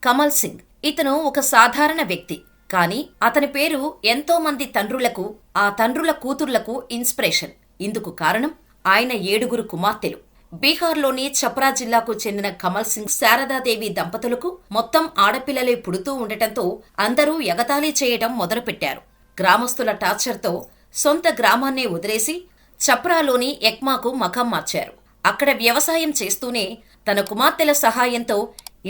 కమల్ సింగ్. ఇతను ఒక సాధారణ వ్యక్తి. కానీ అతని పేరు ఎంతో మంది తండ్రులకు, ఆ తండ్రుల కూతుర్లకు ఇన్స్పిరేషన్. ఇందుకు కారణం ఆయన 7 కుమార్తెలు. బీహార్లోని ఛప్రా జిల్లాకు చెందిన కమల్ సింగ్, శారదాదేవి దంపతులకు మొత్తం ఆడపిల్లలే పుడుతూ ఉండటంతో అందరూ ఎగతాళి చేయడం మొదలుపెట్టారు. గ్రామస్తుల టార్చర్తో సొంత గ్రామాన్నే వదిలేసి ఛప్రాలోని ఎక్మాకు మకాం మార్చారు. అక్కడ వ్యవసాయం చేస్తూనే తన కుమార్తెల సహాయంతో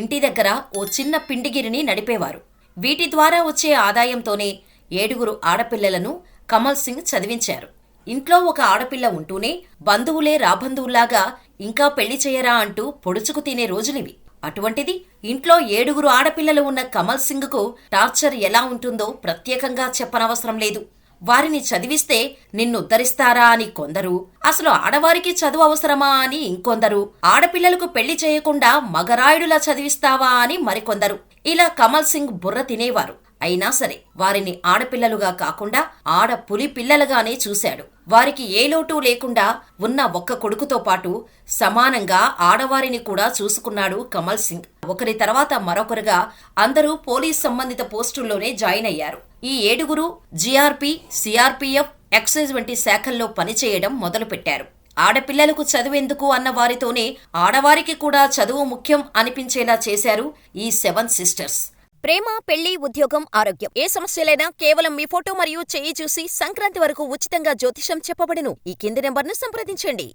ఇంటి దగ్గర ఓ చిన్న పిండిగిరిని నడిపేవారు. వీటి ద్వారా వచ్చే ఆదాయంతోనే 7 ఆడపిల్లలను కమల్ సింగ్ చదివించారు. ఇంట్లో ఒక ఆడపిల్ల ఉంటూనే బంధువులే రాబంధువుల్లాగా ఇంకా పెళ్లి చేయరా అంటూ పొడుచుకు తినే రోజులివి. అటువంటిది ఇంట్లో 7 ఆడపిల్లలు ఉన్న కమల్ సింగ్కు టార్చర్ ఎలా ఉంటుందో ప్రత్యేకంగా చెప్పనవసరం లేదు. వారిని చదివిస్తే నిన్నుద్ధరిస్తారా అని కొందరు, అసలు ఆడవారికి చదువు అవసరమా అని ఇంకొందరు, ఆడపిల్లలకు పెళ్లి చేయకుండా మగరాయుడులా చదివిస్తావా అని మరికొందరు. ఇలా కమల్ సింగ్ బుర్ర తినేవారు. అయినా సరే వారిని ఆడపిల్లలుగా కాకుండా ఆడపులి పిల్లలుగానే చూశాడు. వారికి ఏ లోటు లేకుండా ఉన్న ఒక్క కొడుకుతో పాటు సమానంగా ఆడవారిని కూడా చూసుకున్నాడు కమల్ సింగ్. ఒకరి తర్వాత మరొకరుగా అందరూ పోలీస్ సంబంధిత పోస్టుల్లోనే జాయిన్ అయ్యారు. ఈ 7 జీఆర్పీ, సిఆర్పీఎఫ్, ఎక్సైజ్ వంటి శాఖల్లో పనిచేయడం మొదలుపెట్టారు. ఆడపిల్లలకు చదువెందుకు అన్న వారితోనే ఆడవారికి కూడా చదువు ముఖ్యం అనిపించేలా చేశారు ఈ 7 సిస్టర్స్. ప్రేమ, పెళ్లి, ఉద్యోగం, ఆరోగ్యం ఏ సమస్యలైనా కేవలం మీ ఫోటో మరియు చెయ్యి చూసి సంక్రాంతి వరకు ఉచితంగా జ్యోతిషం చెప్పబడును. ఈ కింది నెంబర్ను సంప్రదించండి.